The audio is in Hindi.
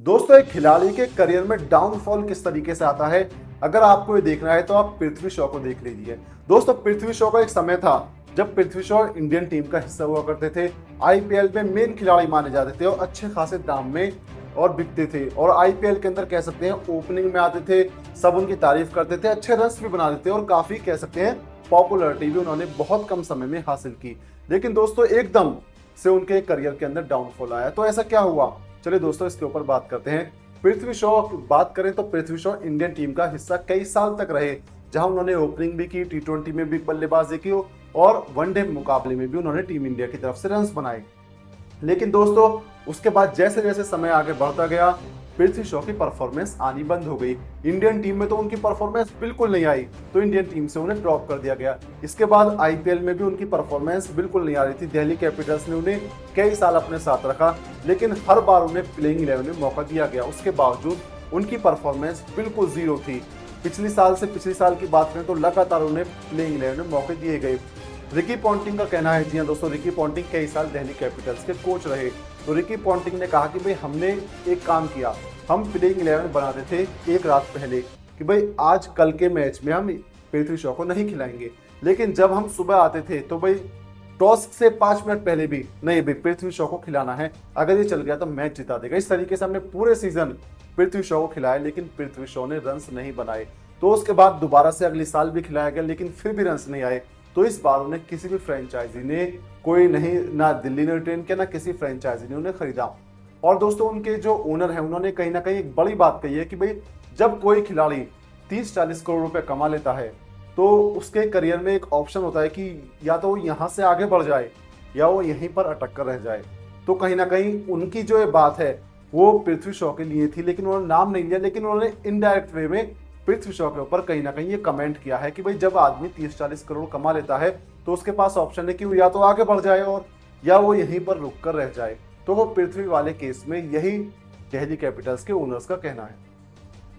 दोस्तों, एक खिलाड़ी के करियर में डाउनफॉल किस तरीके से आता है, अगर आपको ये देखना है तो आप पृथ्वी शॉ को देख लीजिए। दोस्तों, पृथ्वी शॉ का एक समय था जब पृथ्वी शॉ इंडियन टीम का हिस्सा हुआ करते थे। आईपीएल में मेन खिलाड़ी माने जाते थे और अच्छे खासे दाम में और बिकते थे। और आईपीएल के अंदर कह सकते हैं ओपनिंग में आते थे, सब उनकी तारीफ करते थे, अच्छे रन्स भी बनाते थे और काफी कह सकते हैं पॉपुलरिटी भी उन्होंने बहुत कम समय में हासिल की। लेकिन दोस्तों, एकदम से उनके करियर के अंदर डाउनफॉल आया। तो ऐसा क्या हुआ, चलिए दोस्तों इसके ऊपर बात करते हैं। पृथ्वी शॉ की बात करें तो पृथ्वी शॉ इंडियन टीम का हिस्सा कई साल तक रहे, जहां उन्होंने ओपनिंग भी की, टी20 में भी बल्लेबाजी की और वनडे मुकाबले में भी उन्होंने टीम इंडिया की तरफ से रन्स बनाए। लेकिन दोस्तों, उसके बाद जैसे जैसे समय आगे बढ़ता गया, पृथ्वी शॉ की परफॉर्मेंस आनी बंद हो गई। इंडियन टीम में तो उनकी परफॉर्मेंस बिल्कुल नहीं आई, तो इंडियन टीम से उन्हें ड्रॉप कर दिया गया। इसके बाद आईपीएल में भी उनकी परफॉर्मेंस बिल्कुल नहीं आ रही थी। दिल्ली कैपिटल्स ने उन्हें कई साल अपने साथ रखा, लेकिन हर बार उन्हें प्लेइंग 11 में मौका दिया गया। उसके बावजूद उनकी परफॉर्मेंस बिल्कुल जीरो थी। पिछली साल की बात करें तो लगातार उन्हें प्लेइंग 11 में मौके दिए गए। रिकी पॉन्टिंग का कहना है, जी हाँ दोस्तों, रिकी पॉन्टिंग कई साल दिल्ली कैपिटल्स के कोच रहे। तो रिकी पॉन्टिंग ने कहा कि भाई हमने एक काम किया, हम प्लेइंग 11 बनाते थे एक रात पहले कि भाई आज कल के मैच में हम पृथ्वी शॉ को नहीं खिलाएंगे। लेकिन जब हम सुबह आते थे तो भाई टॉस से 5 मिनट पहले भी नहीं, भाई पृथ्वी शॉ को खिलाना है, अगर ये चल गया तो मैच जिता देगा। इस तरीके से हमने पूरे सीजन पृथ्वी शॉ को खिलाया, लेकिन पृथ्वी शॉ ने रन्स नहीं बनाए। तो उसके बाद दोबारा से अगले साल भी खिलाया गया, लेकिन फिर भी रन्स नहीं आए। तो इस बार उन्हें किसी भी फ्रेंचाइजी ने कोई नहीं, ना दिल्ली ने रिटेन किया, ना किसी फ्रेंचाइजी ने उन्हें खरीदा। और दोस्तों, उनके जो ओनर है उन्होंने कहीं ना कहीं एक बड़ी बात कही है कि भाई जब कोई खिलाड़ी 30-40 करोड़ रुपए कमा लेता है तो उसके करियर में एक ऑप्शन होता है कि या तो वो यहाँ से आगे बढ़ जाए या वो यहीं पर अटक कर रह जाए। तो कहीं ना कहीं उनकी जो ये बात है वो पृथ्वी शॉ के लिए थी, लेकिन उन्होंने नाम नहीं लिया, लेकिन उन्होंने इनडायरेक्ट वे में पृथ्वी शॉ के ऊपर कहीं ना कहीं ये कमेंट किया है कि भाई जब आदमी 30-40 करोड़ कमा लेता है तो उसके पास ऑप्शन है कि वो या तो आगे बढ़ जाए और या वो यहीं पर रुक कर रह जाए। तो वो पृथ्वी वाले केस में यही दिल्ली कैपिटल्स के ओनर्स का कहना है।